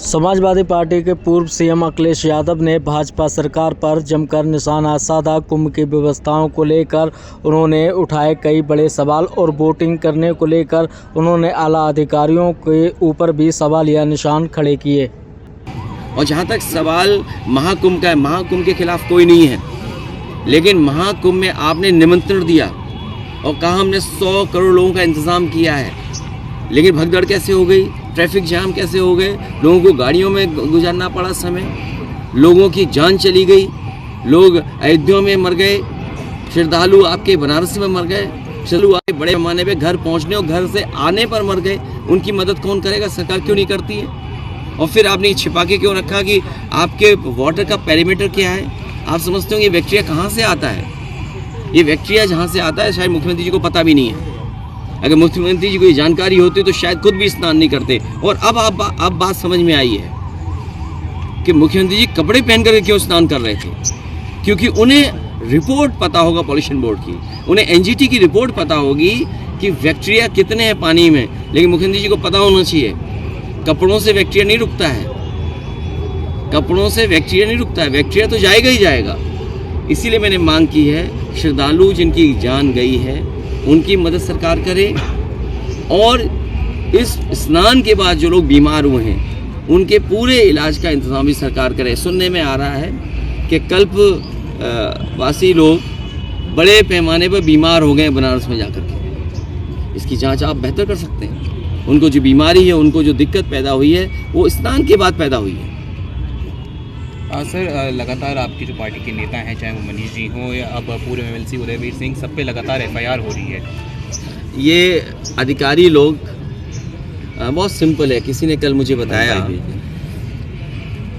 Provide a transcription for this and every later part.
Samajwadi party के पूर्व CM Akhilesh Yadav ने भाजपा सरकार पर जमकर निशाना साधा। कुंभ की व्यवस्थाओं को लेकर उन्होंने उठाए कई बड़े सवाल और वोटिंग करने को लेकर उन्होंने आला अधिकारियों के ऊपर भी सवालिया निशान खड़े किए। और जहाँ तक सवाल महाकुंभ का है, महाकुंभ के खिलाफ कोई नहीं है, लेकिन महाकुंभ में आपने निमंत्रण दिया और कहा हमने 100 करोड़ लोगों का इंतज़ाम किया है, लेकिन भगदड़ कैसे हो गई, ट्रैफिक जाम कैसे हो गए, लोगों को गाड़ियों में गुजारना पड़ा समय, लोगों की जान चली गई, लोग अयोध्या में मर गए, श्रद्धालु आपके बनारस में मर गए, श्रद्धालु आपके बड़े पैमाने पे घर पहुंचने और घर से आने पर मर गए। उनकी मदद कौन करेगा? सरकार क्यों नहीं करती है? और फिर आपने छिपा के क्यों रखा कि आपके वाटर का पैरामीटर क्या है? आप समझते हो ये बैक्टीरिया कहाँ से आता है? ये बैक्टीरिया जहाँ से आता है शायद मुख्यमंत्री जी को पता भी नहीं है। अगर मुख्यमंत्री जी को ये जानकारी होती तो शायद खुद भी स्नान नहीं करते। और अब बात समझ में आई है कि मुख्यमंत्री जी कपड़े पहन कर क्यों स्नान कर रहे थे, क्योंकि उन्हें रिपोर्ट पता होगा पॉल्यूशन बोर्ड की, उन्हें एनजीटी की रिपोर्ट पता होगी कि बैक्टीरिया कितने हैं पानी में। लेकिन मुख्यमंत्री जी को पता होना चाहिए कपड़ों से बैक्टीरिया नहीं रुकता है, कपड़ों से बैक्टीरिया नहीं रुकता है, बैक्टीरिया तो जाएगा ही जाएगा। इसीलिए मैंने मांग की है श्रद्धालु जिनकी जान गई है उनकी मदद सरकार करे, और इस स्नान के बाद जो लोग बीमार हुए हैं उनके पूरे इलाज का इंतजाम भी सरकार करे। सुनने में आ रहा है कि कल्प वासी लोग बड़े पैमाने पर बीमार हो गए बनारस में जाकर के। इसकी जांच आप बेहतर कर सकते हैं। उनको जो बीमारी है, उनको जो दिक्कत पैदा हुई है वो स्नान के बाद पैदा हुई है। सर, लगातार आपकी जो पार्टी के नेता हैं, चाहे वो मनीष जी हों या अब पूर्व एमएलसी उदयवीर सिंह, सब पे लगातार एफआईआर हो रही है। ये अधिकारी लोग बहुत सिंपल है। किसी ने कल मुझे बताया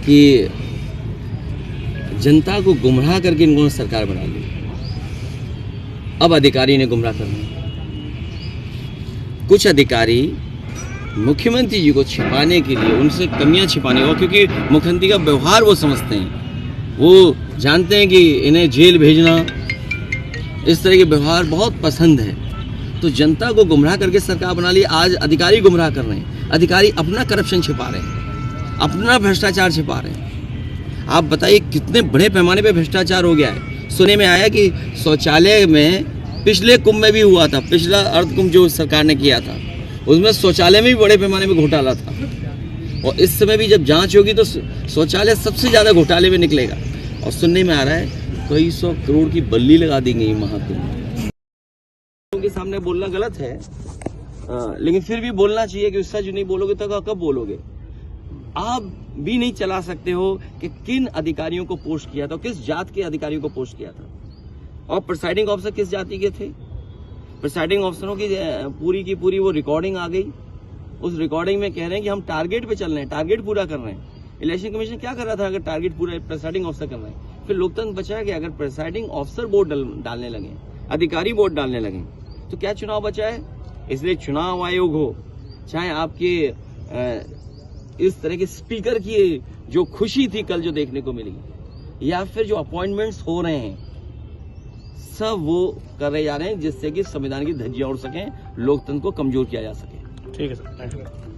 कि जनता को गुमराह करके इन्होंने सरकार बना ली। अब अधिकारी ने गुमराह करना। कुछ अधिकारी मुख्यमंत्री जी को छिपाने के लिए, उनसे कमियां छिपाने को, क्योंकि मुख्यमंत्री का व्यवहार वो समझते हैं, वो जानते हैं कि इन्हें जेल भेजना, इस तरह के व्यवहार बहुत पसंद है, तो जनता को गुमराह करके सरकार बना ली। आज अधिकारी गुमराह कर रहे हैं, अधिकारी अपना करप्शन छिपा रहे हैं, अपना भ्रष्टाचार छिपा रहे हैं। आप बताइए कितने बड़े पैमाने पर भ्रष्टाचार हो गया है। सुनने में आया कि शौचालय में पिछले कुंभ में भी हुआ था, पिछला अर्ध कुंभ जो सरकार ने किया था उसमें शौचालय में भी बड़े पैमाने में घोटाला था, और इस समय भी जब जांच होगी तो शौचालय सबसे ज़्यादा घोटाले में निकलेगा। और सुनने में आ रहा है कई 100 करोड़ की बल्ली लगा दी गई महाकुंभ। उनके सामने बोलना गलत है, लेकिन फिर भी बोलना चाहिए कि सच नहीं बोलोगे तो कब बोलोगे? आप भी नहीं चला सकते हो कि किन अधिकारियों को पोस्ट किया था, किस जात के अधिकारियों को पोस्ट किया था, और प्रिसाइडिंग ऑफिसर किस जाति के थे। प्रिसाइडिंग ऑफिसरों की पूरी वो रिकॉर्डिंग आ गई। उस रिकॉर्डिंग में कह रहे हैं कि हम टारगेट पे चल रहे हैं, टारगेट पूरा कर रहे हैं। इलेक्शन कमीशन क्या कर रहा था अगर टारगेट पूरा प्रिसाइडिंग ऑफिसर कर रहे हैं? फिर लोकतंत्र बचा कि अगर प्रिसाइडिंग ऑफिसर वोट डालने लगे, अधिकारी वोट डालने लगे, तो क्या चुनाव बचा है? इसलिए चुनाव आयोग हो, चाहे आपके इस तरह के स्पीकर की जो खुशी थी कल जो देखने को मिली, या फिर जो अपॉइंटमेंट्स हो रहे हैं, सब वो कर रहे जा रहे हैं जिससे कि संविधान की धज्जियां उड़ सकें, लोकतंत्र को कमजोर किया जा सके। ठीक है सर, थैंक यू।